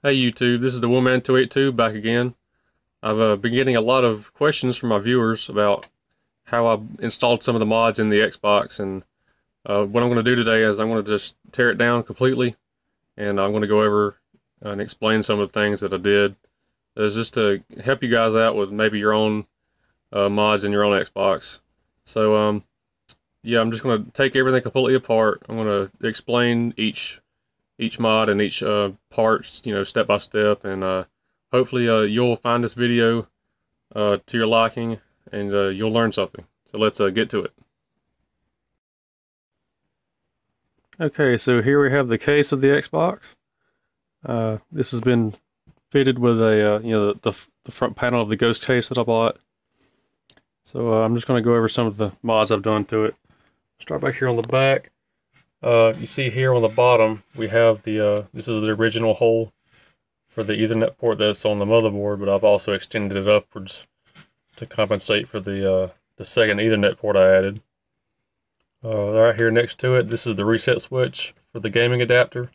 Hey YouTube, this is the Woman282 back again. I've been getting a lot of questions from my viewers about how I installed some of the mods in the Xbox, and what I'm going to do today is I'm going to just tear it down completely, and I'm going to go over and explain some of the things that I did. It's just to help you guys out with maybe your own mods in your own Xbox. So yeah, I'm just going to take everything completely apart. I'm going to explain each mod and each part, step by step, and hopefully you'll find this video to your liking, and you'll learn something. So let's get to it. Okay, so here we have the case of the Xbox. This has been fitted with a the front panel of the ghost case that I bought. So I'm just going to go over some of the mods I've done to it. Start back here on the back. You see here on the bottom we have the this is the original hole for the Ethernet port that's on the motherboard, but I've also extended it upwards to compensate for the second Ethernet port I added. Right here next to it, this is the reset switch for the gaming adapter.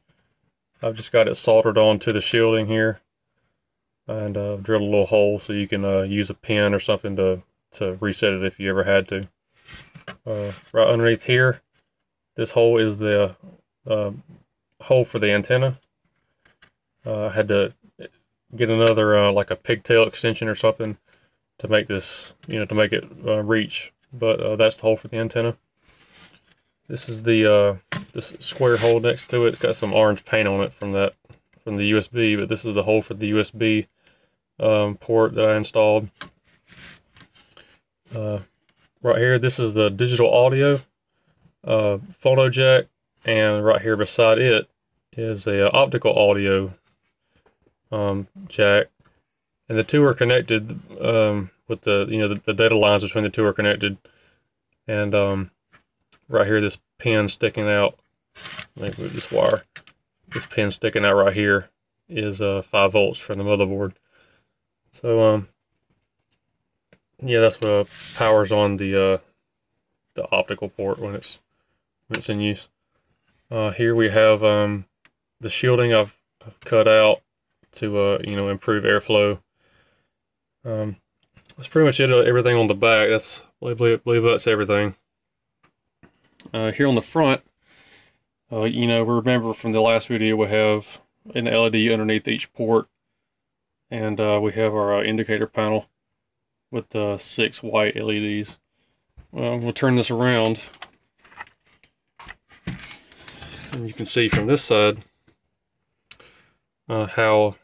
I've just got it soldered onto the shielding here, and drilled a little hole so you can use a pin or something to reset it if you ever had to. Right underneath here, this hole is the hole for the antenna. I had to get another like a pigtail extension or something to make this, to make it reach. But that's the hole for the antenna. This is the this square hole next to it. It's got some orange paint on it from the USB, but this is the hole for the USB port that I installed. Right here, this is the digital audio phono jack, and right here beside it is a optical audio jack, and the two are connected with the data lines between the two are connected, and right here this pin sticking out, let me move this wire, this pin sticking out right here is 5 volts from the motherboard. So yeah, that's what powers on the optical port when it's in use. Here we have the shielding I've cut out to improve airflow. That's pretty much it. Everything on the back. I believe that's everything. Here on the front, remember from the last video, we have an LED underneath each port, and we have our indicator panel with 6 white LEDs. Well, we'll turn this around, and you can see from this side how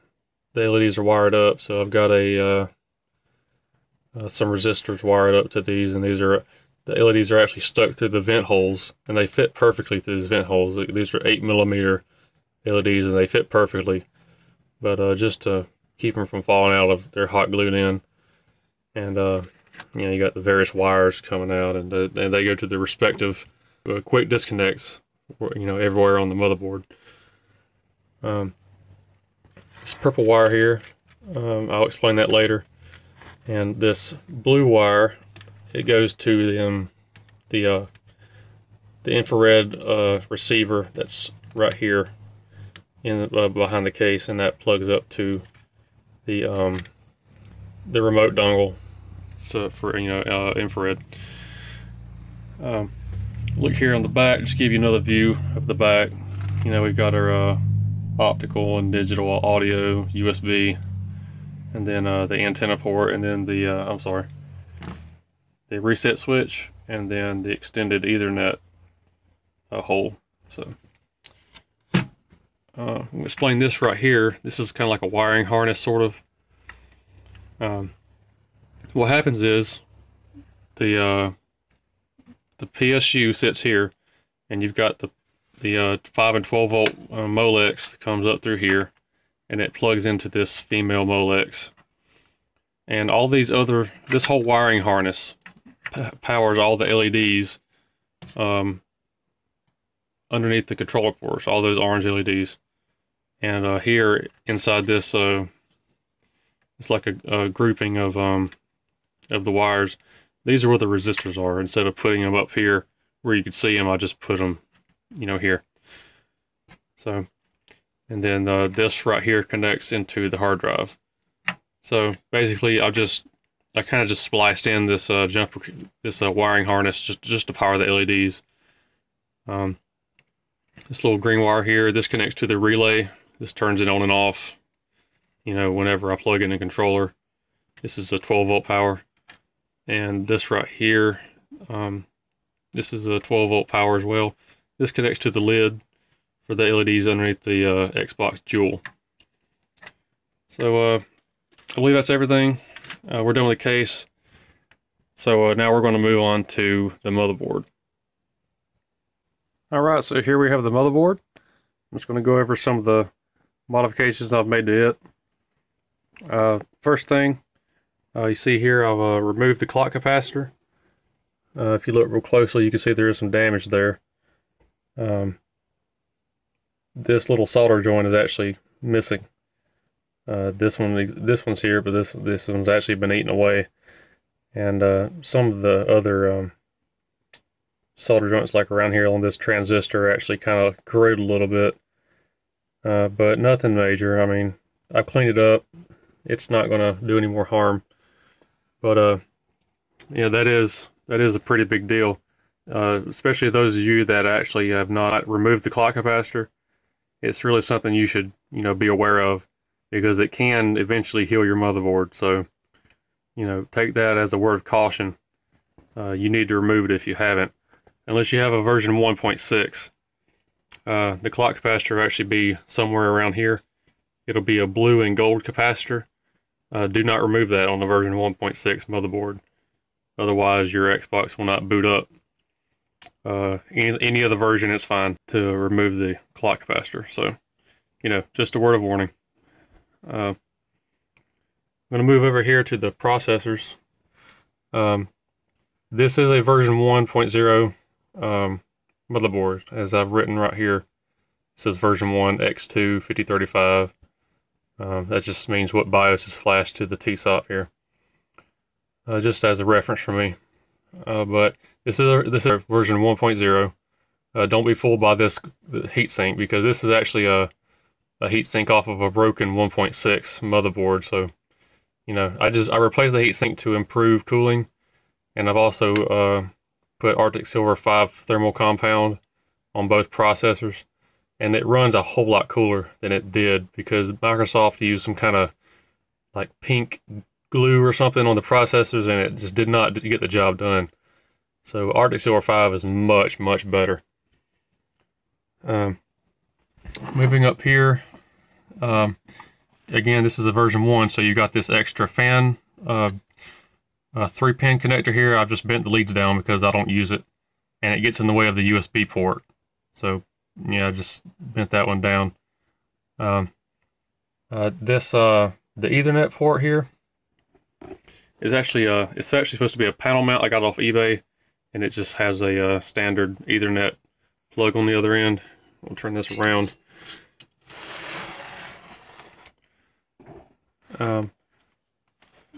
the LEDs are wired up. So I've got some resistors wired up to these, and the LEDs are actually stuck through the vent holes, and they fit perfectly through these vent holes. These are 8mm LEDs, and they fit perfectly. But just to keep them from falling out, they're hot glued in, and you got the various wires coming out, and they go to the respective quick disconnects, everywhere on the motherboard. This purple wire here, I'll explain that later, and this blue wire, it goes to the infrared receiver that's right here in behind the case, and that plugs up to the remote dongle, so for infrared. Look here on the back, just give you another view of the back. We've got our optical and digital audio USB, and then the antenna port, and then the reset switch, and then the extended Ethernet hole. So I'm gonna explain this right here. This is kind of like a wiring harness, sort of. What happens is the PSU sits here, and you've got the 5 and 12 volt Molex that comes up through here, and it plugs into this female Molex. And all these this whole wiring harness powers all the LEDs underneath the controller ports, all those orange LEDs. And here inside this, it's like a grouping of the wires. These are where the resistors are. Instead of putting them up here where you could see them, I just put them, here. So and then this right here connects into the hard drive. So basically, I kind of just spliced in this wiring harness just to power the LEDs. This little green wire here, this connects to the relay. This turns it on and off, you know, whenever I plug in a controller. This is a 12-volt power. And this right here, this is a 12-volt power as well. This connects to the lid for the LEDs underneath the Xbox Jewel. So I believe that's everything. We're done with the case. So now we're going to move on to the motherboard. Alright, so here we have the motherboard. I'm just going to go over some of the modifications I've made to it. First thing, you see here I've removed the clock capacitor. If you look real closely, you can see there is some damage there. This little solder joint is actually missing. This one's here, but this one's actually been eaten away. And some of the other solder joints, like around here on this transistor, actually kind of corroded a little bit. But nothing major. I mean, I cleaned it up. It's not going to do any more harm. But yeah, that is a pretty big deal. Especially those of you that actually have not removed the clock capacitor. It's really something you should, you know, be aware of, because it can eventually heal your motherboard. So, you know, take that as a word of caution. You need to remove it if you haven't, unless you have a version 1.6. The clock capacitor will actually be somewhere around here. It'll be a blue and gold capacitor. Do not remove that on the version 1.6 motherboard. Otherwise, your Xbox will not boot up. Any other version, it's fine to remove the clock capacitor. So, you know, just a word of warning. I'm going to move over here to the processors. This is a version 1.0 motherboard, as I've written right here. It says version 1 X2 5035. That just means what BIOS is flashed to the TSOP here. Just as a reference for me. But this is a version 1.0. Don't be fooled by this heatsink, because this is actually a heatsink off of a broken 1.6 motherboard. So, you know, I replaced the heatsink to improve cooling, and I've also put Arctic Silver 5 thermal compound on both processors, and it runs a whole lot cooler than it did, because Microsoft used some kind of like pink glue or something on the processors, and it just did not get the job done. So Arctic Silver 5 is much, much better. Moving up here, again, this is a version 1, so you got this extra fan 3-pin connector here. I've just bent the leads down because I don't use it, and it gets in the way of the USB port. So yeah, I just bent that one down. The Ethernet port here is actually it's actually supposed to be a panel mount I got off eBay, and it just has a standard Ethernet plug on the other end. We'll turn this around.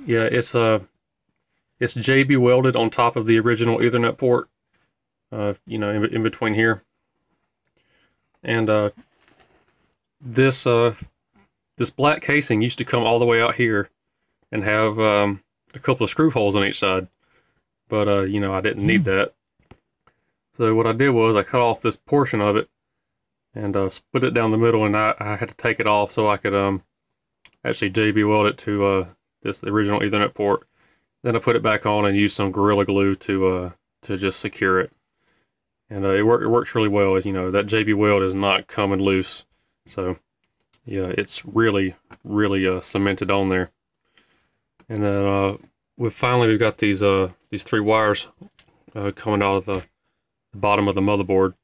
Yeah, it's JB welded on top of the original Ethernet port, you know, in between here. And this black casing used to come all the way out here and have a couple of screw holes on each side, but you know, I didn't need that. So what I did was I cut off this portion of it and split it down the middle, and I had to take it off so I could actually JB weld it to the original Ethernet port. Then I put it back on and used some Gorilla Glue to just secure it. And it works really well. You know, that JB weld is not coming loose. So yeah, it's really, really cemented on there. And then we've got these 3 wires coming out of the bottom of the motherboard.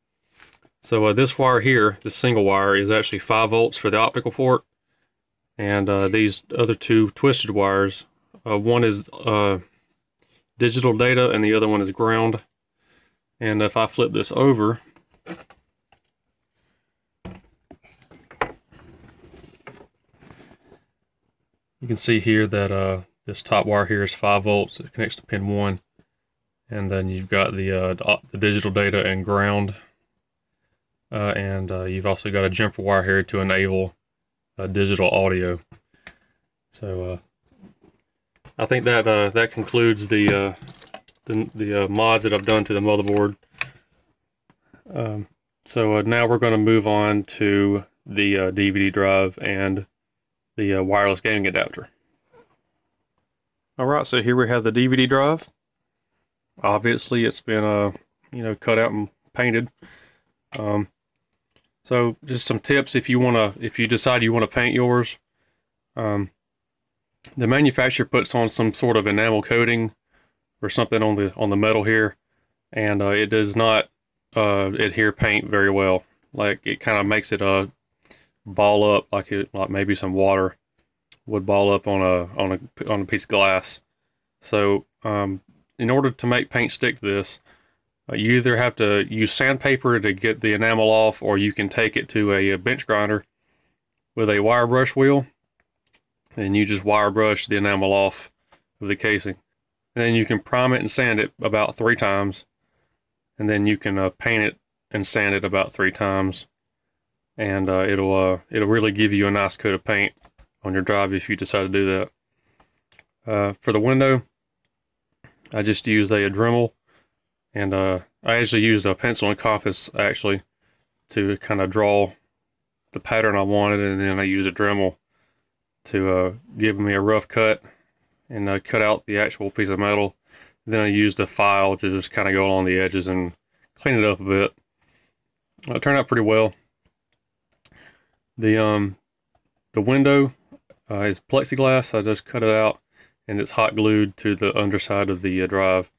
So this wire here, this single wire, is actually 5 volts for the optical port. And these other 2 twisted wires, one is digital data and the other one is ground. And if I flip this over, you can see here that this top wire here is 5 volts. It connects to pin 1. And then you've got the digital data and ground. and you've also got a jumper wire here to enable digital audio. So I think that that concludes the mods that I've done to the motherboard. So now we're going to move on to the DVD drive and the wireless gaming adapter. Alright, so here we have the DVD drive. Obviously it's been cut out and painted. So just some tips if you decide you want to paint yours. The manufacturer puts on some sort of enamel coating or something on the metal here, and it does not adhere paint very well. Like, it kind of makes it ball up like maybe some water would ball up on a piece of glass. So in order to make paint stick to this, you either have to use sandpaper to get the enamel off, or you can take it to a bench grinder with a wire brush wheel, and you just wire brush the enamel off of the casing. And then you can prime it and sand it about 3 times, and then you can paint it and sand it about 3 times, and it'll really give you a nice coat of paint on your drive if you decide to do that. For the window, I just used a Dremel, and I actually used a pencil and compass actually to kind of draw the pattern I wanted, and then I used a Dremel to give me a rough cut and cut out the actual piece of metal. Then I used a file to just kind of go along the edges and clean it up a bit. It turned out pretty well. The window is plexiglass. I just cut it out, and it's hot glued to the underside of the drive.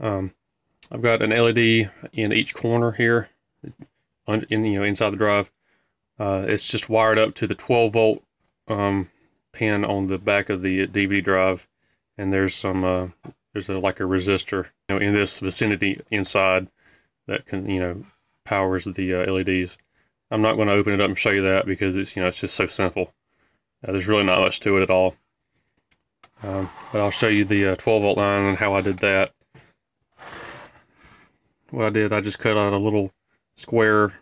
I've got an LED in each corner here, inside the drive. It's just wired up to the 12-volt pin on the back of the DVD drive, and there's like a resistor in this vicinity inside that can powers the LEDs. I'm not going to open it up and show you that because it's just so simple. There's really not much to it at all. But I'll show you the 12-volt line and how I did that. What I did, I just cut out a little square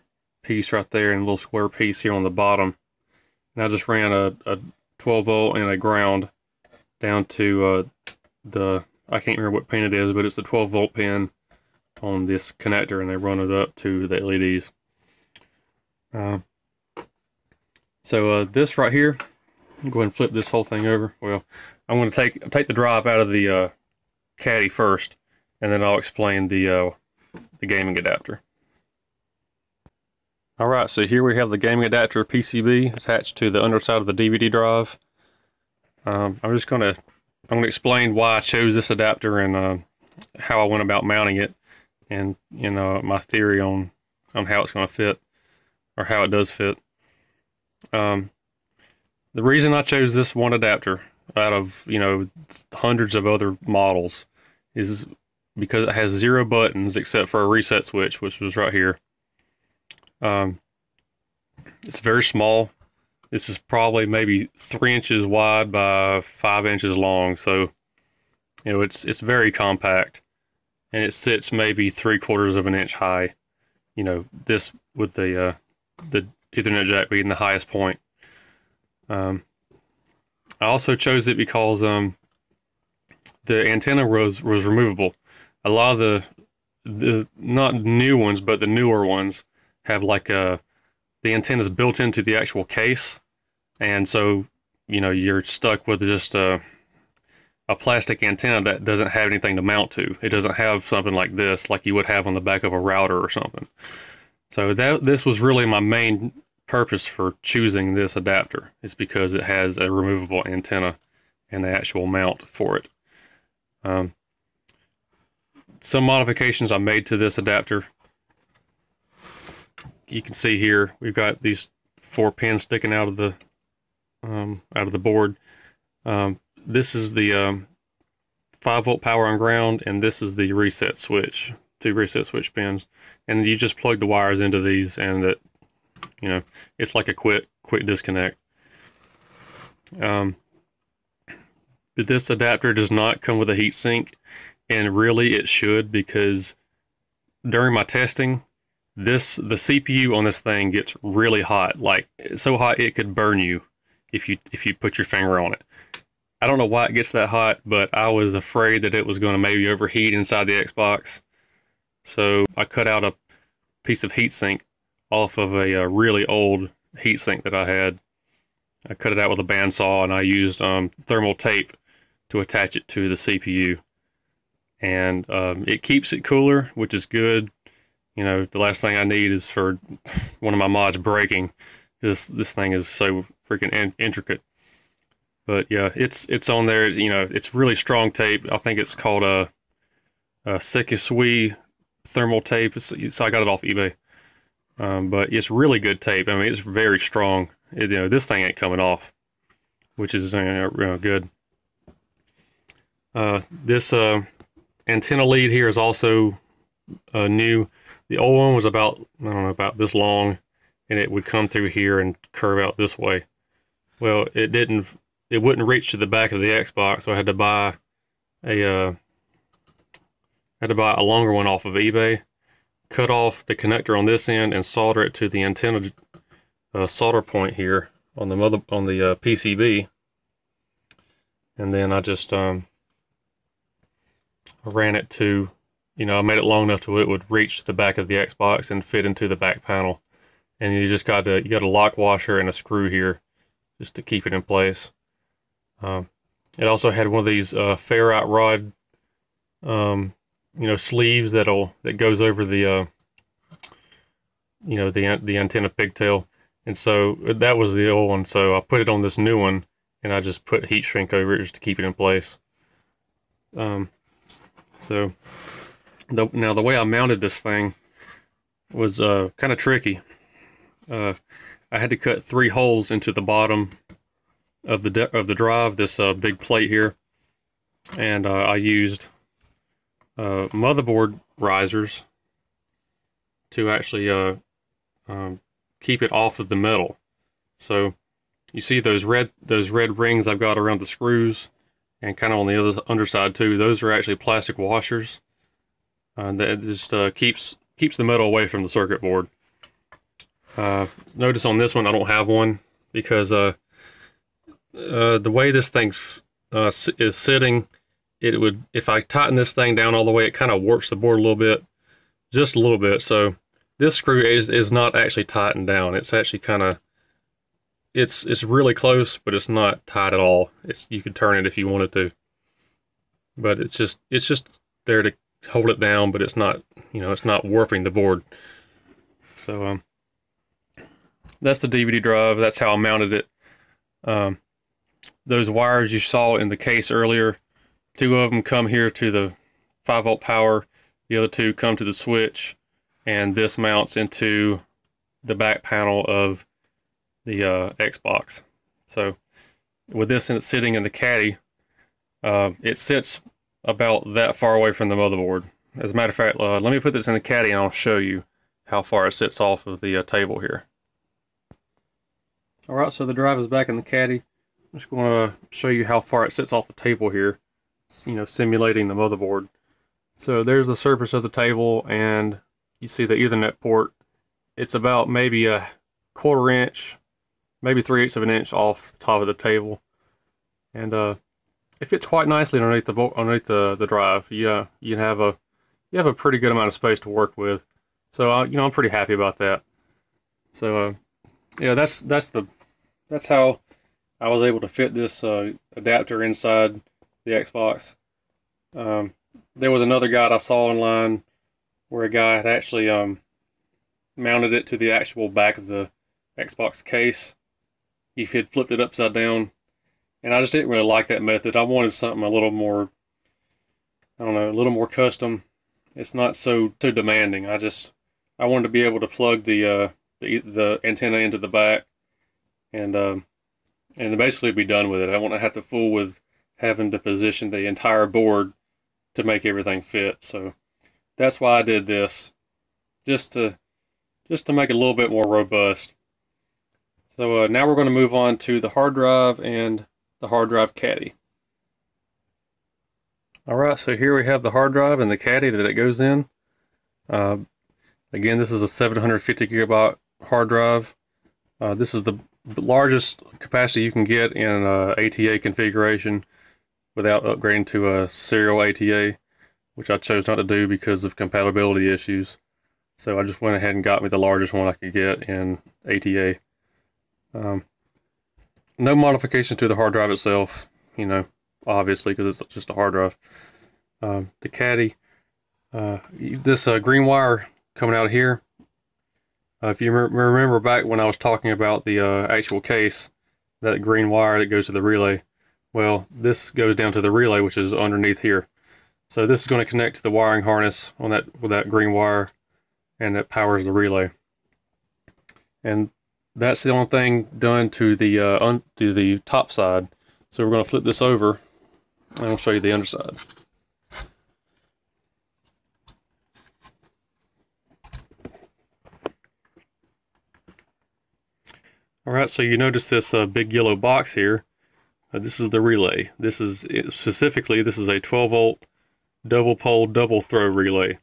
piece right there and a little square piece here on the bottom. And I just ran a 12-volt and a ground down to I can't remember what pin it is, but it's the 12-volt pin on this connector, and they run it up to the LEDs. So this right here, I'll go ahead and flip this whole thing over. Well, I'm going to take the drive out of the caddy first, and then I'll explain the gaming adapter. Alright, so here we have the gaming adapter PCB attached to the underside of the DVD drive. I'm going to explain why I chose this adapter and how I went about mounting it, and my theory on how it's going to fit, or how it does fit. The reason I chose this one adapter out of hundreds of other models is because it has 0 buttons except for a reset switch, which was right here. It's very small. This is probably maybe 3 inches wide by 5 inches long, so it's very compact, and it sits maybe 3/4 of an inch high. This with the Ethernet jack being the highest point. I also chose it because the antenna was removable. A lot of the not new ones, but the newer ones have like the antenna's built into the actual case, and so you're stuck with just a plastic antenna that doesn't have anything to mount to. It doesn't have something like this, like you would have on the back of a router or something. So this was really my main purpose for choosing this adapter, is because it has a removable antenna and the actual mount for it. Some modifications I made to this adapter. You can see here we've got these 4 pins sticking out of the board. This is the 5-volt power on ground, and this is the reset switch, 2 reset switch pins, and you just plug the wires into these, and it's like a quick disconnect. But this adapter does not come with a heatsink, and really it should, because during my testing, the CPU on this thing gets really hot, like so hot it could burn you if you put your finger on it. I don't know why it gets that hot, but I was afraid that it was going to maybe overheat inside the Xbox. So I cut out a piece of heatsink off of a really old heatsink that I had. I cut it out with a bandsaw, and I used thermal tape to attach it to the CPU. And it keeps it cooler, which is good. You know, the last thing I need is for one of my mods breaking. This thing is so freaking intricate. But yeah, it's on there. You know, it's really strong tape. I think it's called a Sekisui thermal tape. So I got it off eBay. But it's really good tape. I mean, it's very strong. You know, this thing ain't coming off, which is good. This antenna lead here is also new. The old one was about, I don't know, about this long, and it would come through here and curve out this way. Well, it wouldn't reach to the back of the Xbox, so I had to buy a longer one off of eBay, cut off the connector on this end, and solder it to the antenna solder point here on the PCB. And then I just ran it to, you know, I made it long enough to it would reach to the back of the Xbox and fit into the back panel. And you just got you got a lock washer and a screw here just to keep it in place. It also had one of these ferrite rod, you know, sleeves that goes over the, you know, the antenna pigtail, and so that was the old one. So I put it on this new one, and I just put heat shrink over it just to keep it in place. So now the way I mounted this thing was kind of tricky. I had to cut 3 holes into the bottom of the drive, this big plate here, and I used motherboard risers to actually keep it off of the metal. So you see those red rings I've got around the screws, and kind of on the other underside too. Those are actually plastic washers that just keeps the metal away from the circuit board. Notice on this one I don't have one because the way this thing is sitting, it would, if I tighten this thing down all the way, it kind of warps the board a little bit, just a little bit. So this screw is not actually tightened down. It's actually kind of, it's really close, but it's not tight at all. You could turn it if you wanted to, but it's just there to hold it down, but it's not, you know, it's not warping the board. So that's the DVD drive. That's how I mounted it. Those wires you saw in the case earlier, 2 of them come here to the 5-volt power, the other 2 come to the switch, and this mounts into the back panel of the Xbox. So with this sitting in the caddy, it sits about that far away from the motherboard. As a matter of fact, let me put this in the caddy and I'll show you how far it sits off of the table here. Alright, so the drive is back in the caddy. I'm just going to show you how far it sits off the table here, you know, simulating the motherboard. So there's the surface of the table, and you see the Ethernet port. It's about maybe a 1/4 inch, maybe 3/8 of an inch off the top of the table, and it fits quite nicely underneath the drive. You have a pretty good amount of space to work with. So you know, I'm pretty happy about that. So yeah, that's how I was able to fit this adapter inside the Xbox. There was another guide I saw online where a guy had actually mounted it to the actual back of the Xbox case. He had flipped it upside down, and I just didn't really like that method. I wanted something a little more, I don't know, a little more custom. It's not so demanding. I wanted to be able to plug the antenna into the back, and basically be done with it. I want to have to fool with having to position the entire board to make everything fit. So that's why I did this, just to make it a little bit more robust. So now we're going to move on to the hard drive and the hard drive caddy. Alright, so here we have the hard drive and the caddy that it goes in. Again, this is a 750 gigabyte hard drive. This is the largest capacity you can get in ATA configuration without upgrading to a serial ATA, which I chose not to do because of compatibility issues. So I just went ahead and got me the largest one I could get in ATA. No modifications to the hard drive itself, you know, obviously, because it's just a hard drive. The caddy, this green wire coming out of here. If you remember back when I was talking about the actual case, that green wire that goes to the relay, well, this goes down to the relay, which is underneath here. So this is going to connect to the wiring harness on that with that green wire, and it powers the relay. And that's the only thing done to the top side. So we're going to flip this over, and I'll show you the underside. Alright, so you notice this big yellow box here. This is the relay. This is specifically, this is a 12 volt double pole double throw relay.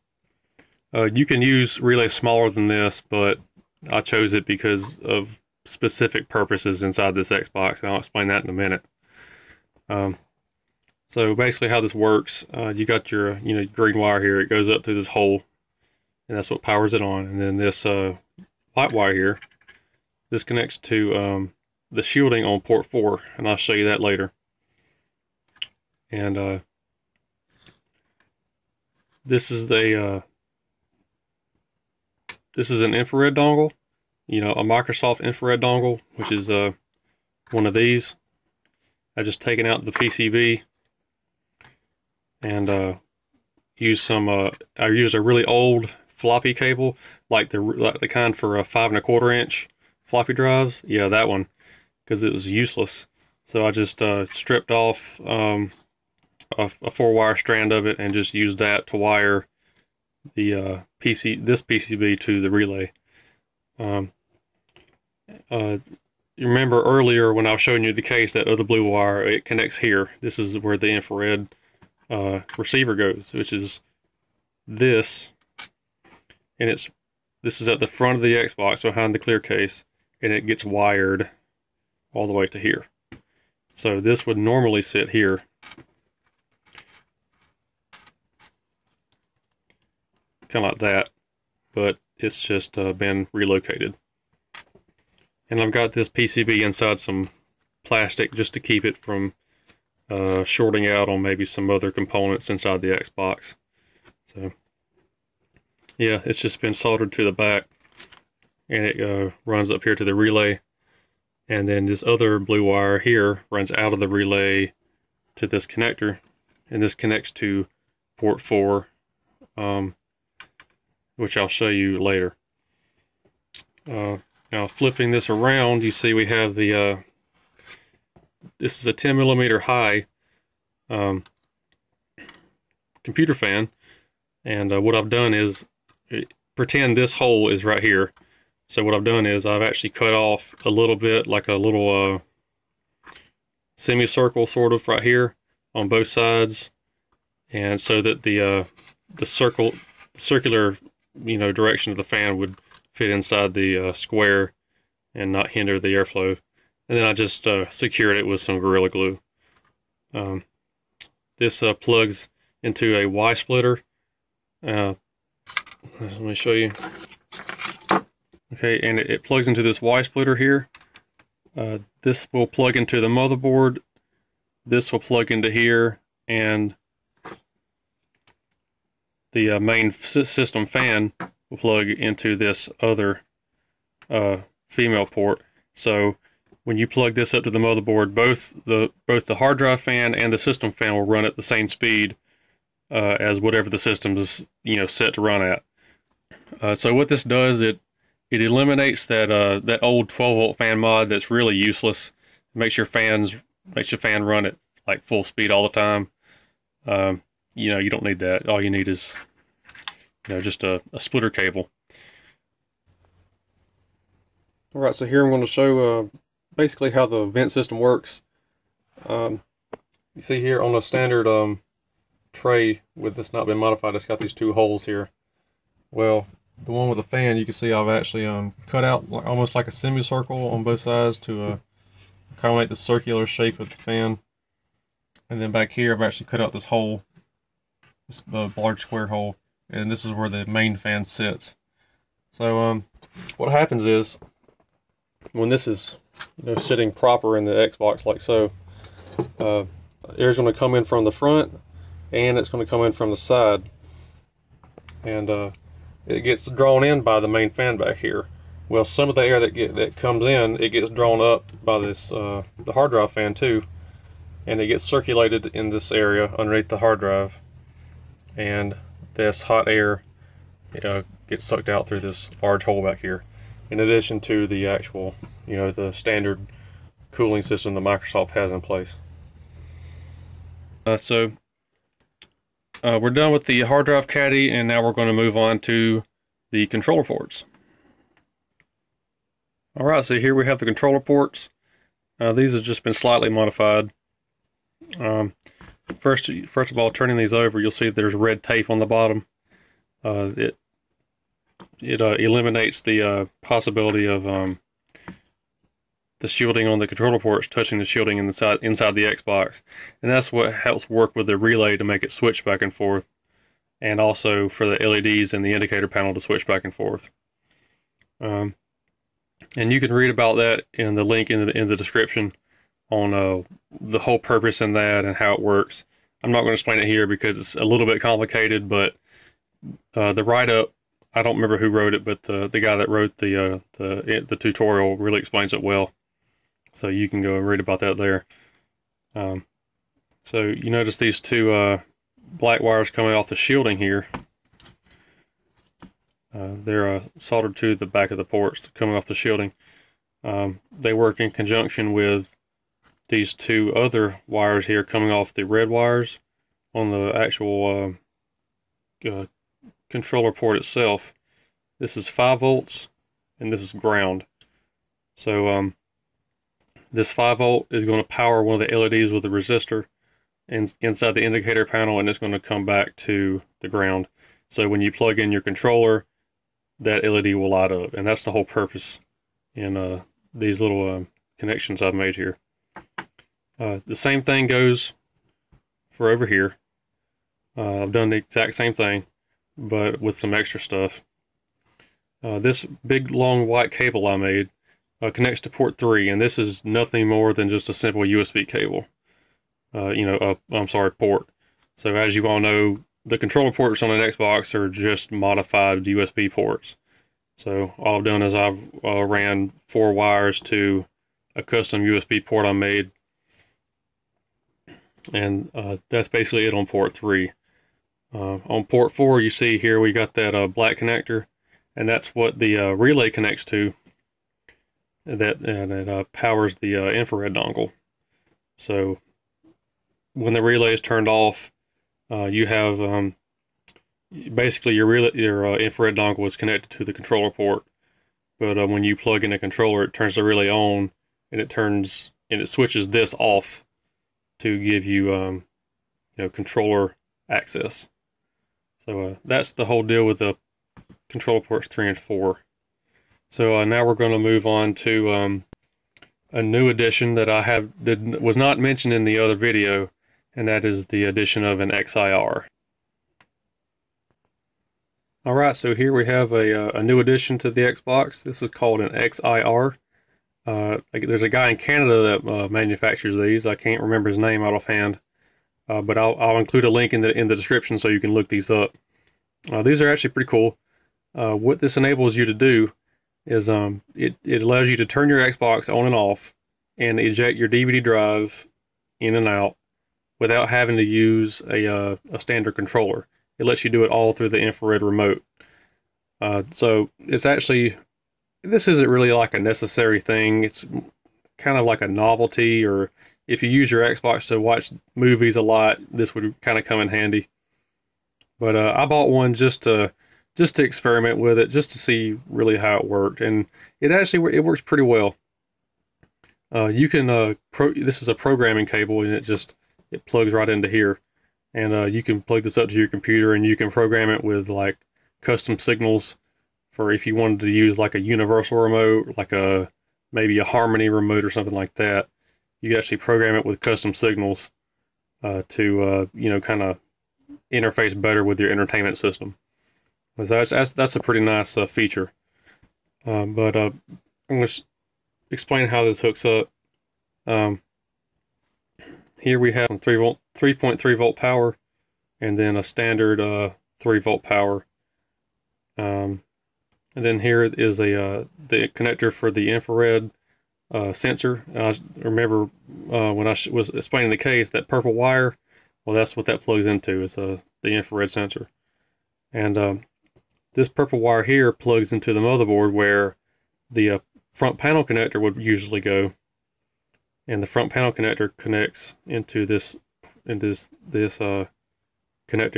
You can use relays smaller than this, but I chose it because of specific purposes inside this Xbox, and I'll explain that in a minute. So basically how this works, you got your green wire here. It goes up through this hole, and that's what powers it on. And then this light wire here, this connects to the shielding on port 4, and I'll show you that later. And this is an infrared dongle, a Microsoft infrared dongle, which is one of these. I just taken out the PCB and used I used a really old floppy cable, like the kind for a 5 1/4 inch floppy drives. Yeah, that one, because it was useless. So I just stripped off a 4-wire strand of it and just used that to wire the this PCB to the relay. You remember earlier when I was showing you the case, that other blue wire, it connects here. This is where the infrared receiver goes, which is this, and this is at the front of the Xbox behind the clear case, and it gets wired all the way to here. So this would normally sit here, kind of like that, but it's just been relocated. And I've got this PCB inside some plastic just to keep it from shorting out on maybe some other components inside the Xbox. So yeah, it's just been soldered to the back, and it runs up here to the relay. And then this other blue wire here runs out of the relay to this connector, and this connects to port 4, which I'll show you later. Now flipping this around, you see we have the this is a 10mm high computer fan, and what I've done is pretend this hole is right here. So what I've done is I've actually cut off a little bit, like a little semicircle sort of right here on both sides, and so that the circular direction of the fan would fit inside the square and not hinder the airflow. And then I just secured it with some Gorilla Glue. This plugs into a Y splitter. Let me show you. Okay, and it plugs into this Y splitter here. This will plug into the motherboard. This will plug into here, and the main system fan will plug into this other female port. So when you plug this up to the motherboard, both the hard drive fan and the system fan will run at the same speed as whatever the system is set to run at. So what this does, it eliminates that old 12 volt fan mod that's really useless. It makes your fan run at like full speed all the time. You don't need that. All you need is just a splitter cable. Alright, so here I'm going to show basically how the vent system works. You see here on a standard tray with this not been modified, it's got these two holes here. Well, the one with the fan, you can see I've actually cut out almost like a semicircle on both sides to accommodate the circular shape of the fan. And then back here I've actually cut out this hole, this large square hole, and this is where the main fan sits. So what happens is, when this is sitting proper in the Xbox like so, air's going to come in from the front and it's going to come in from the side, and it gets drawn in by the main fan back here. Well, some of the air that comes in, it gets drawn up by this the hard drive fan too, and it gets circulated in this area underneath the hard drive, and this hot air gets sucked out through this large hole back here, in addition to the actual the standard cooling system that Microsoft has in place. So we're done with the hard drive caddy, and now we're going to move on to the controller ports. Alright, so here we have the controller ports. These have just been slightly modified. First of all, turning these over, you'll see there's red tape on the bottom. It eliminates the possibility of the shielding on the controller ports touching the shielding inside the Xbox, and that's what helps work with the relay to make it switch back and forth, and also for the LEDs and the indicator panel to switch back and forth. And you can read about that in the link in the description on the whole purpose in that and how it works. I'm not going to explain it here because it's a little bit complicated, but the write-up, I don't remember who wrote it, but the guy that wrote the tutorial really explains it well. So you can go and read about that there. So you notice these two black wires coming off the shielding here. They're soldered to the back of the ports coming off the shielding. They work in conjunction with these two other wires here coming off the red wires on the actual controller port itself. This is 5 volts and this is ground. So this 5 volt is going to power one of the LEDs with a resistor inside the indicator panel, and it's going to come back to the ground. So when you plug in your controller, that LED will light up, and that's the whole purpose in these little connections I've made here. The same thing goes for over here. I've done the exact same thing, but with some extra stuff. This big long white cable I made connects to port 3, and this is nothing more than just a simple USB cable. Port. So as you all know, the controller ports on an Xbox are just modified USB ports. So all I've done is I've ran 4 wires to a custom USB port I made, and that's basically it on port 3. On port 4, you see here we got that black connector, and that's what the relay connects to. That powers the infrared dongle. So when the relay is turned off, you have basically your infrared dongle is connected to the controller port. But when you plug in a controller, it turns the relay on, and it switches this off to give you controller access. So that's the whole deal with the controller ports 3 and 4. So now we're going to move on to a new addition that was not mentioned in the other video, and that is the addition of an XIR. Alright, so here we have a new addition to the Xbox. This is called an XIR. There's a guy in Canada that manufactures these. I can't remember his name out offhand, but I'll include a link in the description so you can look these up. These are actually pretty cool. What this enables you to do is it allows you to turn your Xbox on and off and eject your DVD drive in and out without having to use a standard controller. It lets you do it all through the infrared remote. So it's actually, this isn't really like a necessary thing. It's kind of like a novelty, or if you use your Xbox to watch movies a lot, this would kind of come in handy. But I bought one just to experiment with it, just to see really how it worked, and it works pretty well. You can this is a programming cable, and it plugs right into here, and you can plug this up to your computer, and you can program it with like custom signals for if you wanted to use like a universal remote, like maybe a Harmony remote or something like that. You can actually program it with custom signals to kind of interface better with your entertainment system. So that's a pretty nice feature. But I'm going to explain how this hooks up. Here we have 3.3 volt power, and then a standard 3 volt power. And then here is the connector for the infrared sensor. And I remember when I was explaining the case, that purple wire, well, that's what that plugs into, is the infrared sensor. And this purple wire here plugs into the motherboard where the front panel connector would usually go. And the front panel connector connects into this connector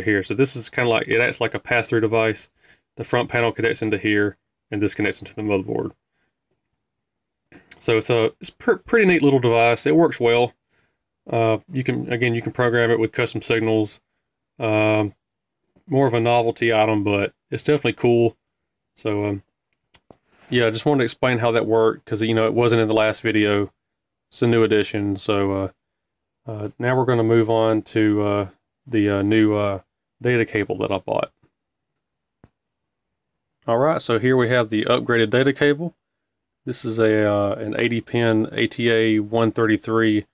here. So this is kind of like, it acts like a pass-through device. The front panel connects into here, and this connects into the motherboard. So it's a pretty neat little device. It works well. You can program it with custom signals. More of a novelty item, but it's definitely cool. So yeah, I just wanted to explain how that worked, because it wasn't in the last video. It's a new addition. So now we're going to move on to the new data cable that I bought. Alright, so here we have the upgraded data cable. This is an 80-pin ATA133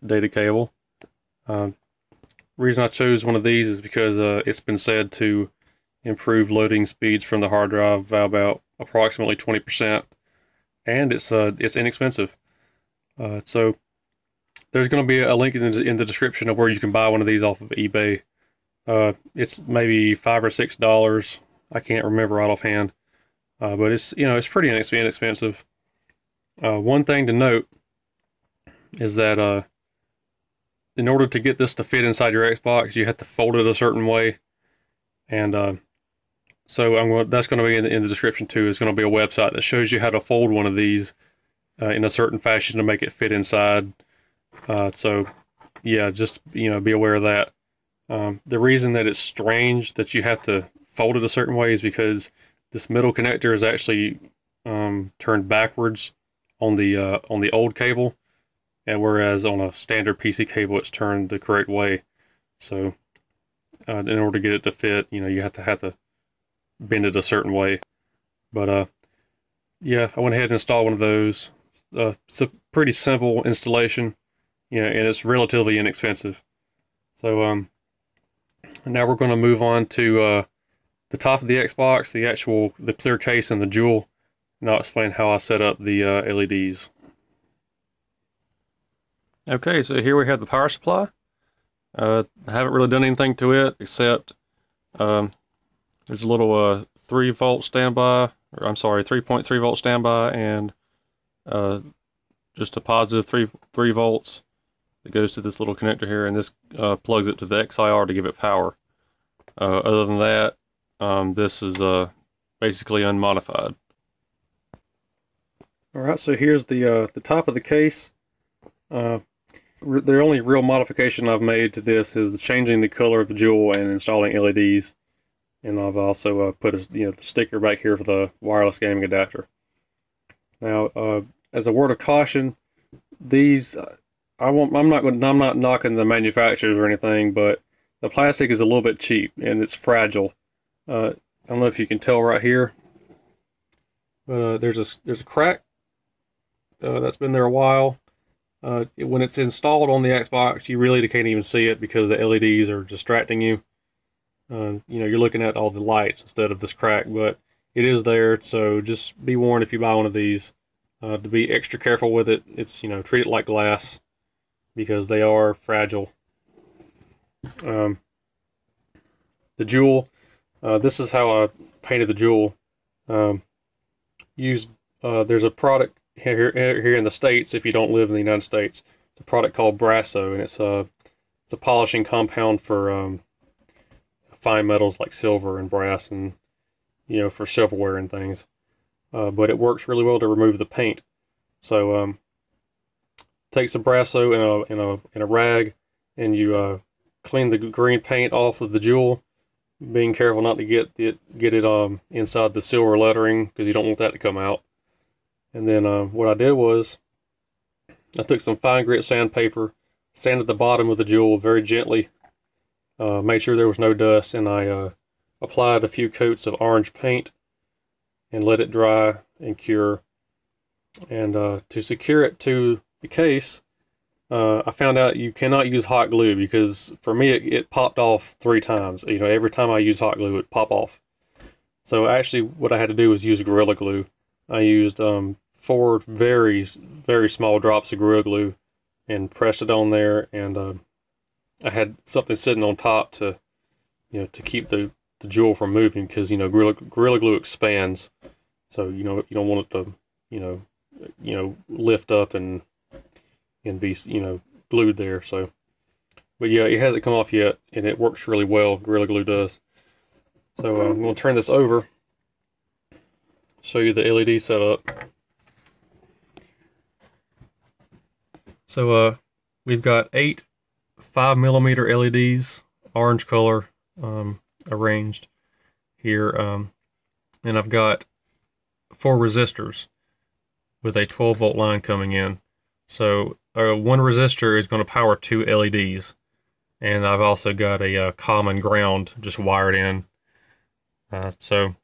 data cable. Reason I chose one of these is because it's been said to improve loading speeds from the hard drive by about approximately 20%, and it's inexpensive. So there's going to be a link in the description of where you can buy one of these off of eBay. It's maybe $5 or $6. I can't remember right offhand, but it's pretty inexpensive. One thing to note is that in order to get this to fit inside your Xbox, you have to fold it a certain way, and so that's going to be in the description too. It's going to be a website that shows you how to fold one of these in a certain fashion to make it fit inside. So yeah, just be aware of that. The reason that it's strange that you have to fold it a certain way is because this middle connector is actually turned backwards on the old cable, and whereas on a standard PC cable it's turned the correct way. So in order to get it to fit, you have to bend it a certain way. But yeah, I went ahead and installed one of those. It's a pretty simple installation, and it's relatively inexpensive. So now we're going to move on to the top of the Xbox, the clear case and the jewel, and I'll explain how I set up the LEDs. Okay, so here we have the power supply. I haven't really done anything to it except there's a little 3 volt standby, or I'm sorry, 3.3 volt standby, and just a positive 3 volts that goes to this little connector here, and this plugs it to the XIR to give it power. Other than that, this is basically unmodified. Alright, so here's the top of the case. The only real modification I've made to this is changing the color of the jewel and installing LEDs. And I've also put the sticker back here for the wireless gaming adapter. Now, as a word of caution, these I'm not knocking the manufacturers or anything, but the plastic is a little bit cheap and it's fragile. I don't know if you can tell right here, but there's a crack that's been there a while. When it's installed on the Xbox, you really can't even see it because the LEDs are distracting you. You're looking at all the lights instead of this crack, but it is there, so just be warned if you buy one of these to be extra careful with it. It's treat it like glass because they are fragile. The jewel, this is how I painted the jewel. There's a product here in the States, if you don't live in the United States, it's a product called Brasso, and it's a polishing compound for fine metals like silver and brass, and for silverware and things. But it works really well to remove the paint. So takes the Brasso in a rag, and you clean the green paint off of the jewel, being careful not to get it inside the silver lettering, because you don't want that to come out. And then what I did was I took some fine grit sandpaper, sanded the bottom of the jewel very gently, made sure there was no dust, and I applied a few coats of orange paint and let it dry and cure. And to secure it to the case, I found out you cannot use hot glue, because for me it popped off 3 times. You know, every time I use hot glue it pop off. So actually what I had to do was use Gorilla Glue. I used 4 very, very small drops of Gorilla Glue and pressed it on there, and I had something sitting on top to, you know, to keep the jewel from moving, because, you know, Gorilla Glue expands, so, you know, you don't want it to, you know, lift up and be, you know, glued there. So, but yeah, it hasn't come off yet, and it works really well. Gorilla Glue does. So I'm going to turn this over, show you the LED setup. So we've got 8 5mm LEDs, orange color, arranged here, and I've got 4 resistors with a 12-volt line coming in. So one resistor is going to power 2 LEDs, and I've also got a common ground just wired in. So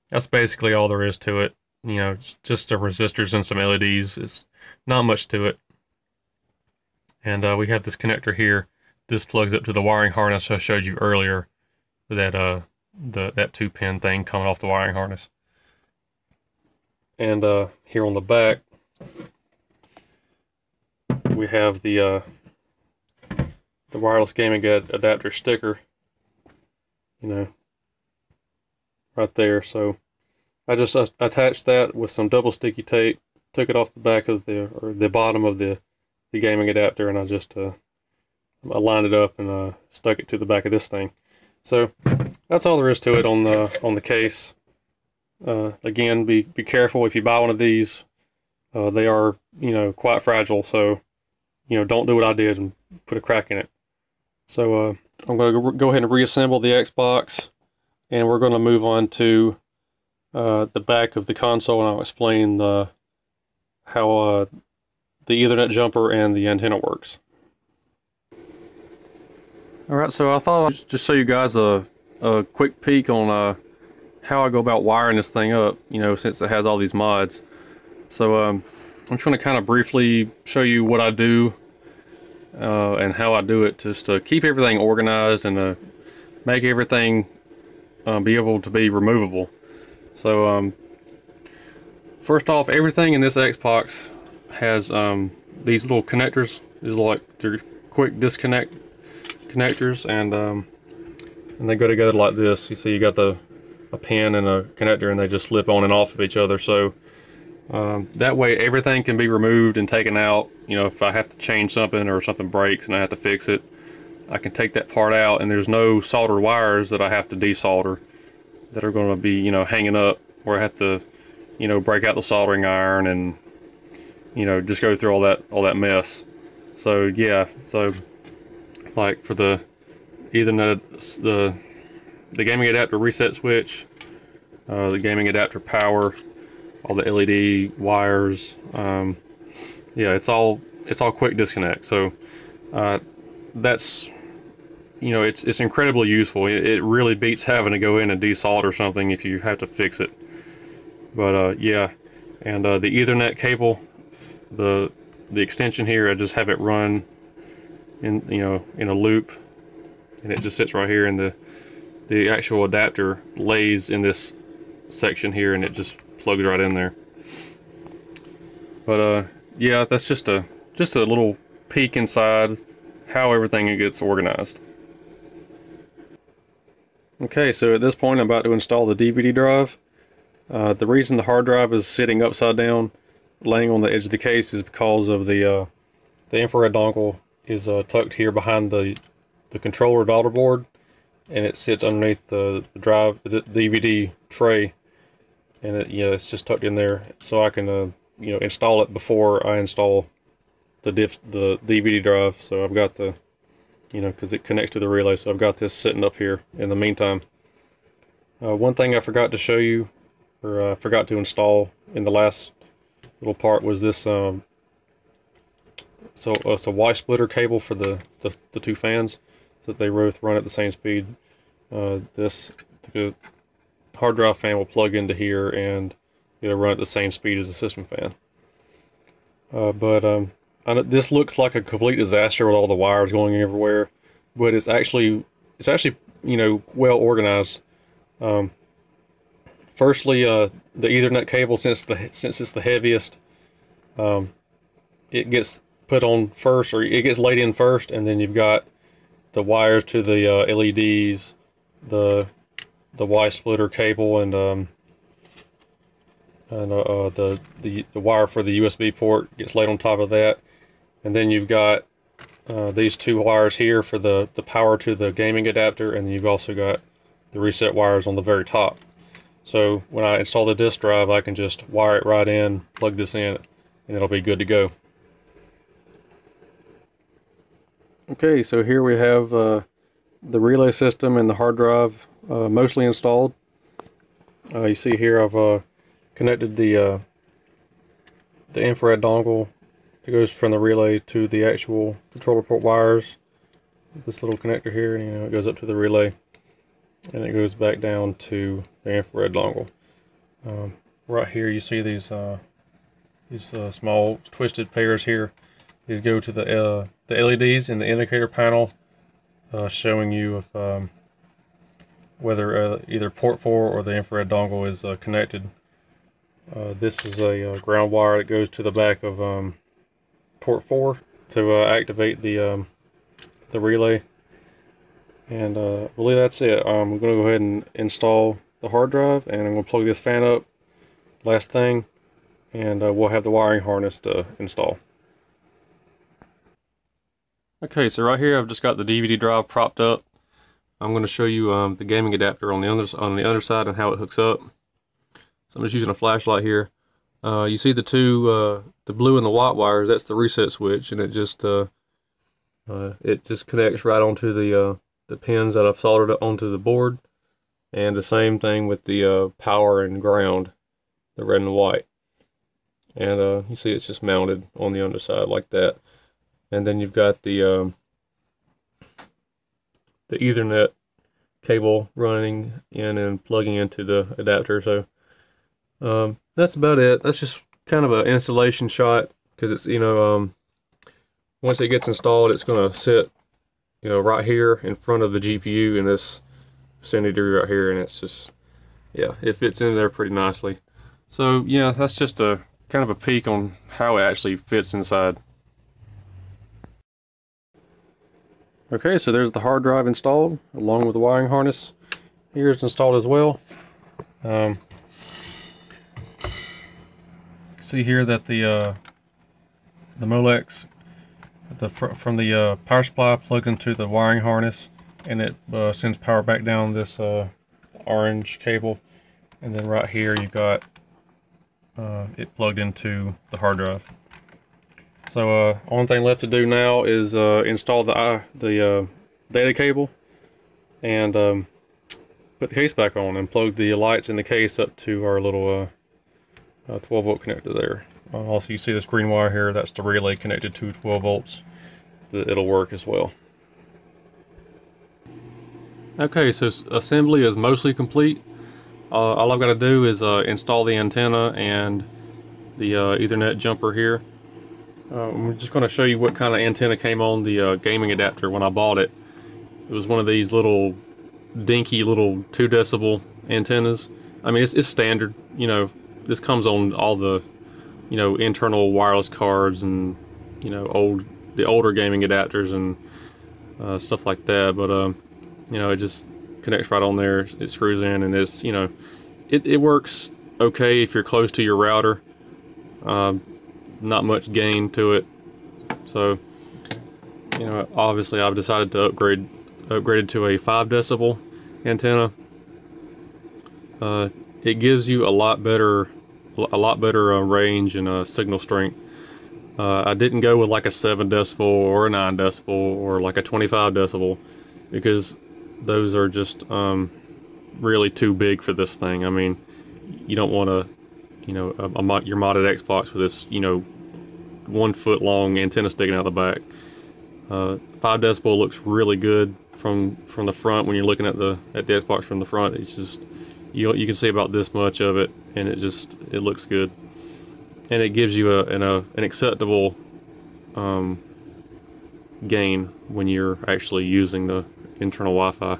that's basically all there is to it. You know, just the resistors and some LEDs. It's not much to it. And we have this connector here. This plugs up to the wiring harness I showed you earlier. That that 2-pin thing coming off the wiring harness. And here on the back, we have the wireless gaming adapter sticker. You know, right there. So I just attached that with some double sticky tape, took it off the back of the bottom of the gaming adapter, and I just I lined it up and stuck it to the back of this thing. So that's all there is to it on the case. Again, be careful if you buy one of these. They are, you know, quite fragile, so, you know, don't do what I did and put a crack in it. So I'm going to go ahead and reassemble the Xbox, and we're going to move on to the back of the console, and I'll explain how the Ethernet jumper and the antenna works. Alright, so I thought I'd just show you guys a quick peek on how I go about wiring this thing up, you know, since it has all these mods. So I'm just going to kind of briefly show you what I do and how I do it, just to keep everything organized and make everything be able to be removable. So first off, everything in this Xbox has these little connectors. These are like, they're quick disconnect connectors, and they go together like this. You see, you got a pin and a connector, and they just slip on and off of each other. So that way everything can be removed and taken out. You know, if I have to change something or something breaks and I have to fix it, I can take that part out, and there's no soldered wires that I have to desolder that are going to be, you know, hanging up, where I have to, you know, break out the soldering iron and, you know, just go through all that mess. So yeah, so like for the Ethernet, the gaming adapter reset switch, the gaming adapter power, all the LED wires, yeah, it's all quick disconnect. So that's, you know, it's incredibly useful. It really beats having to go in and desolder something if you have to fix it. But yeah, and the Ethernet cable, the extension here, I just have it run in, you know, in a loop, and it just sits right here, and the actual adapter lays in this section here, and it just plugs right in there. But yeah, that's just a little peek inside how everything gets organized. Okay, so at this point I'm about to install the DVD drive. The reason the hard drive is sitting upside down, laying on the edge of the case, is because of the infrared dongle is tucked here behind the controller daughter board, and it sits underneath the drive, the DVD tray, and it's just tucked in there, so I can you know, install it before I install the DVD drive. So I've got the, you know, because it connects to the relay, so I've got this sitting up here in the meantime. One thing I forgot to show you, or forgot to install in the last little part, was this. So it's a Y splitter cable for the two fans, so that they both run at the same speed. The hard drive fan will plug into here and it'll run at the same speed as the system fan. This looks like a complete disaster with all the wires going everywhere, but it's actually well organized. Firstly, the Ethernet cable, since it's the heaviest, it gets put on first, or it gets laid in first, and then you've got the wires to the LEDs, the Y splitter cable, and the wire for the USB port gets laid on top of that, and then you've got these two wires here for the power to the gaming adapter, and you've also got the reset wires on the very top. So when I install the disk drive, I can just wire it right in, plug this in, and it'll be good to go. Okay, so here we have the relay system and the hard drive mostly installed. You see here I've connected the infrared dongle that goes from the relay to the actual controller port wires. This little connector here, it goes up to the relay, and it goes back down to the infrared dongle. Right here you see these small twisted pairs here. These go to the LEDs in the indicator panel, showing you if whether either port 4 or the infrared dongle is connected. This is a ground wire that goes to the back of port 4 to activate the relay. And I believe that's it. I'm going to go ahead and install the hard drive, and I'm going to plug this fan up, last thing, and we'll have the wiring harness to install. Okay, so right here I've just got the DVD drive propped up. I'm going to show you the gaming adapter on the other side and how it hooks up. So I'm just using a flashlight here. You see the two, the blue and the white wires. That's the reset switch, and it just connects right onto the pins that I've soldered onto the board. And the same thing with the power and ground, the red and white. And you see it's just mounted on the underside like that. And then you've got the Ethernet cable running in and plugging into the adapter. So that's about it. That's just kind of an installation shot, because it's once it gets installed, it's going to sit right here in front of the GPU in this vicinity right here, and it's just, yeah, it fits in there pretty nicely. So yeah, that's just a kind of a peek on how it actually fits inside. Okay, so there's the hard drive installed along with the wiring harness. Here it's installed as well. See here that the Molex from the power supply plugs into the wiring harness, and it sends power back down this orange cable. And then right here you've got it plugged into the hard drive. So only thing left to do now is install the data cable and put the case back on and plug the lights in the case up to our little 12-volt connector there. Also, you see this green wire here, that's the relay connected to 12 volts. So it'll work as well. Okay, so assembly is mostly complete. All I've got to do is install the antenna and the Ethernet jumper here. I'm just going to show you what kind of antenna came on the gaming adapter when I bought it. It was one of these little dinky little 2 decibel antennas. I mean, it's standard. This comes on all the internal wireless cards and the older gaming adapters and stuff like that. But it just connects right on there. It screws in, and it's it works okay if you're close to your router. Not much gain to it, so obviously I've decided to upgrade it to a 5 decibel antenna. It gives you a lot better range and signal strength. I didn't go with like a 7 decibel or a 9 decibel or like a 25 decibel, because those are just really too big for this thing. I mean, you don't want to, your modded Xbox with this, 1 foot long antenna sticking out the back. 5 decibel looks really good from the front when you're looking at the Xbox from the front. It's just you can see about this much of it, and it looks good, and it gives you an acceptable gain when you're actually using the internal Wi-Fi.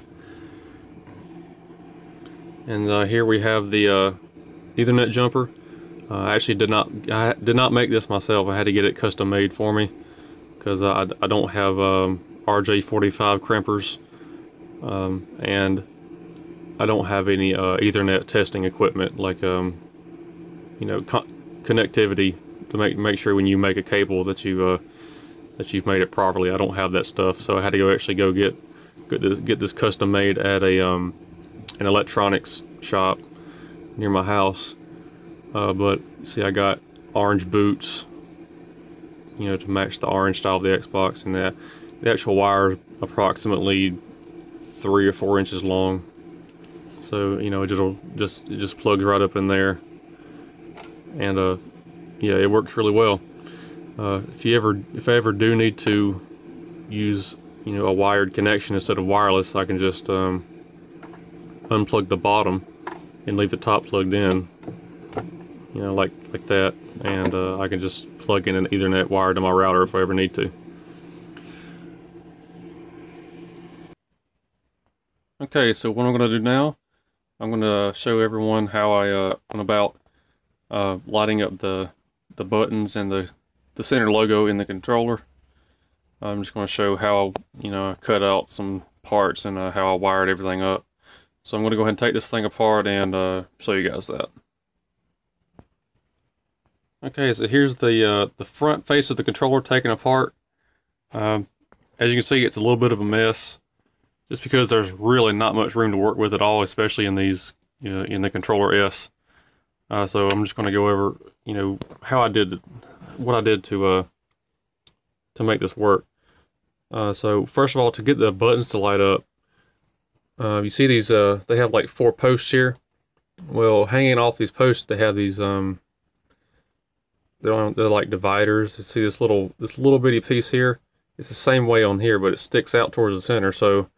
And here we have the Ethernet jumper. I actually did not make this myself. I had to get it custom made for me because I don't have RJ45 crimpers, and I don't have any Ethernet testing equipment like connectivity to make sure when you make a cable that you've made it properly. I don't have that stuff, so I had to actually go get this custom made at an electronics shop near my house. But see, I got orange boots, to match the orange style of the Xbox, and the actual wire is approximately 3 or 4 inches long. So it just plugs right up in there, and yeah, it works really well. If I ever do need to use a wired connection instead of wireless, I can just unplug the bottom and leave the top plugged in, like that, and I can just plug in an Ethernet wire to my router if I ever need to. Okay, so what I'm going to do now, I'm going to show everyone how I went about lighting up the buttons and the center logo in the controller. I'm just going to show how I cut out some parts and how I wired everything up. So I'm going to go ahead and take this thing apart and show you guys that. Okay, so here's the front face of the controller taken apart. As you can see, it's a little bit of a mess, just because there's really not much room to work with at all, especially in these, in the controller S. So I'm just going to go over, what I did to make this work. So first of all, to get the buttons to light up, you see these, they have like 4 posts here. Well, hanging off these posts, they have these, they're like dividers. You see this little bitty piece here? It's the same way on here, but it sticks out towards the center. So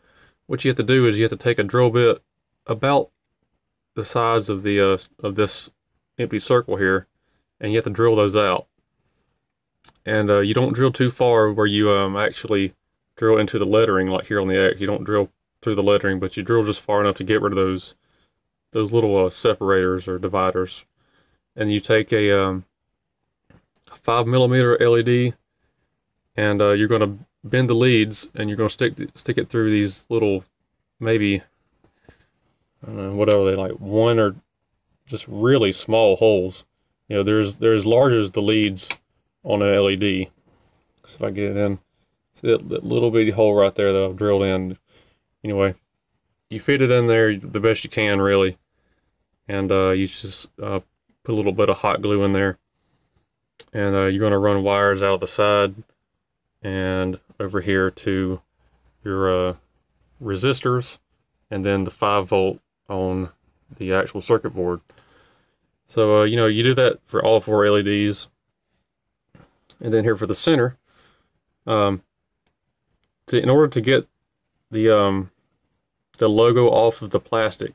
what you have to do is you have to take a drill bit about the size of the of this empty circle here, and you have to drill those out. And you don't drill too far where you actually drill into the lettering, like here on the X. You don't drill through the lettering, but you drill just far enough to get rid of those little separators or dividers. And you take a 5mm LED, and you're going to bend the leads, and you're going to stick it through these little, maybe, I don't know, whatever they like, 1 or just really small holes. They're as large as the leads on an LED. So if I get it in, see that little bitty hole right there that I've drilled in. Anyway, you fit it in there the best you can, really, and you just put a little bit of hot glue in there, and you're going to run wires out of the side and over here to your resistors, and then the 5V on the actual circuit board. So you do that for all 4 LEDs. And then here for the center, in order to get the logo off of the plastic,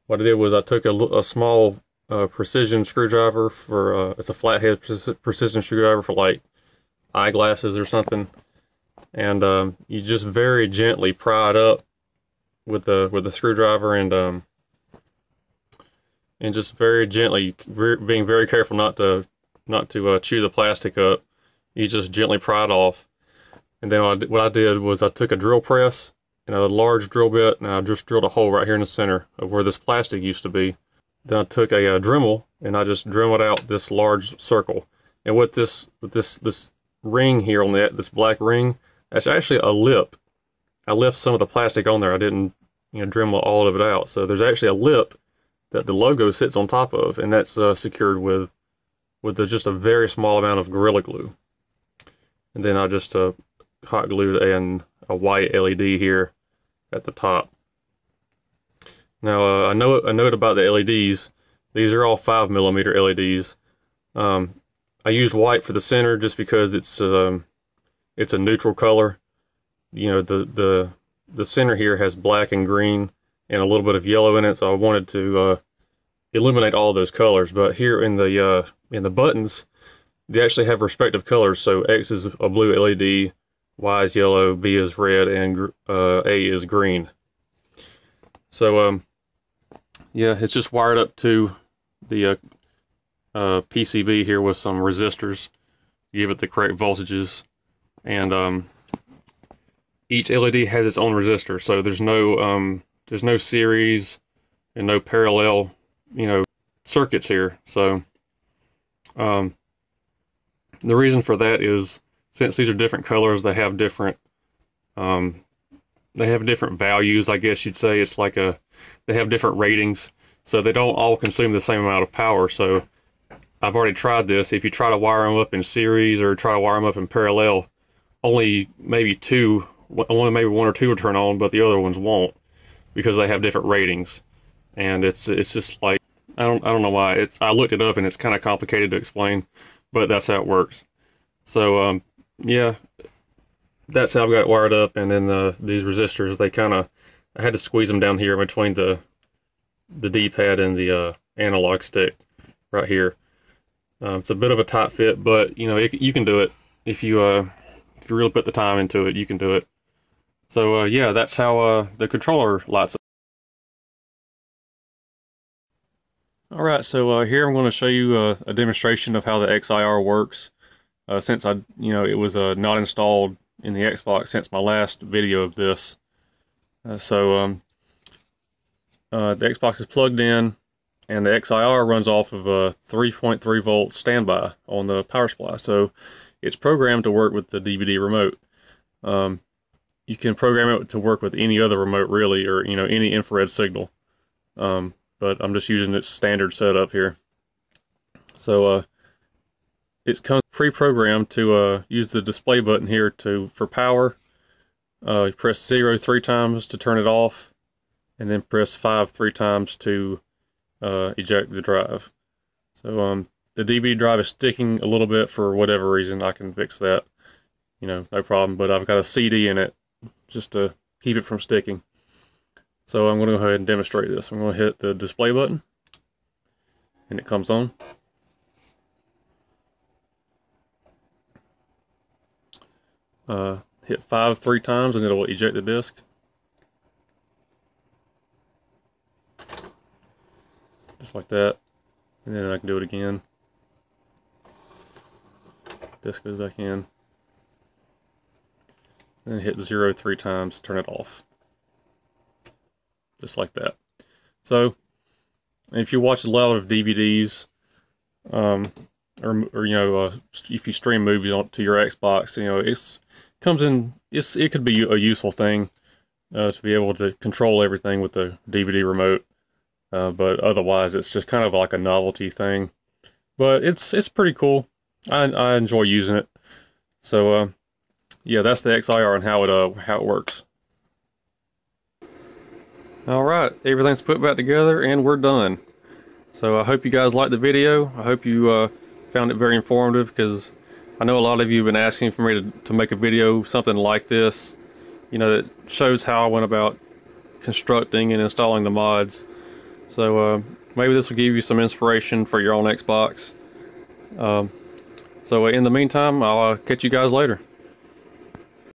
what I did was I took a small precision screwdriver for it's a flathead precision screwdriver for like eyeglasses or something, and you just very gently pry it up with the screwdriver, and just very gently, being very careful not to chew the plastic up. You just gently pry it off. And then what I did was I took a drill press and a large drill bit, and I just drilled a hole right here in the center of where this plastic used to be. Then I took a Dremel, and I just dremelled out this large circle. And with this ring here on this black ring, that's actually a lip. I left some of the plastic on there. I didn't Dremel all of it out. So there's actually a lip that the logo sits on top of, and that's secured with just a very small amount of Gorilla Glue. And then I just hot glued a white LED here at the top. Now, a note about the LEDs. These are all 5mm LEDs. I use white for the center just because it's a neutral color. You know, the center here has black and green and a little bit of yellow in it, so I wanted to eliminate all those colors. But here in the buttons, they actually have respective colors. So X is a blue LED, Y is yellow, B is red, and A is green. So yeah, it's just wired up to the PCB here with some resistors. Give it the correct voltages, and each LED has its own resistor. So there's no series and no parallel, circuits here. So the reason for that is, since these are different colors, they have different values, I guess you'd say. It's like they have different ratings, so they don't all consume the same amount of power. So I've already tried this. If you try to wire them up in series or try to wire them up in parallel, only maybe one or two will turn on, but the other ones won't, because they have different ratings. And it's just like, I don't know why. I looked it up and it's kind of complicated to explain, but that's how it works. So yeah, that's how I've got it wired up. And then these resistors, I had to squeeze them down here between the D-pad and the analog stick right here. It's a bit of a tight fit, but you can do it if you really put the time into it. You can do it. So yeah, that's how the controller lights up. All right, so here I'm going to show you a demonstration of how the XIR works. Since it was not installed in the Xbox since my last video of this. So the Xbox is plugged in, and the XIR runs off of a 3.3 volt standby on the power supply. So it's programmed to work with the DVD remote. You can program it to work with any other remote, really, or any infrared signal. But I'm just using its standard setup here. So it comes pre-programmed to use the display button here for power. You press 0 3 times to turn it off, and then press 5 3 times to eject the drive. So the DVD drive is sticking a little bit for whatever reason. I can fix that, no problem. But I've got a CD in it just to keep it from sticking. So I'm going to go ahead and demonstrate this. I'm going to hit the display button, and it comes on. Hit 5 3 times, and it'll eject the disc. Just like that. And then I can do it again. Disc goes back in. And then hit 0 3 times to turn it off. Just like that. So, if you watch a lot of DVDs, or if you stream movies onto your Xbox, it could be a useful thing to be able to control everything with the DVD remote. But otherwise, it's just kind of like a novelty thing. But it's pretty cool. I enjoy using it. So yeah, that's the XIR and how it works. All right, everything's put back together and we're done. So I hope you guys liked the video. I hope you found it very informative, because I know a lot of you have been asking for me to make a video, something like this, that shows how I went about constructing and installing the mods. So maybe this will give you some inspiration for your own Xbox. So in the meantime, I'll catch you guys later.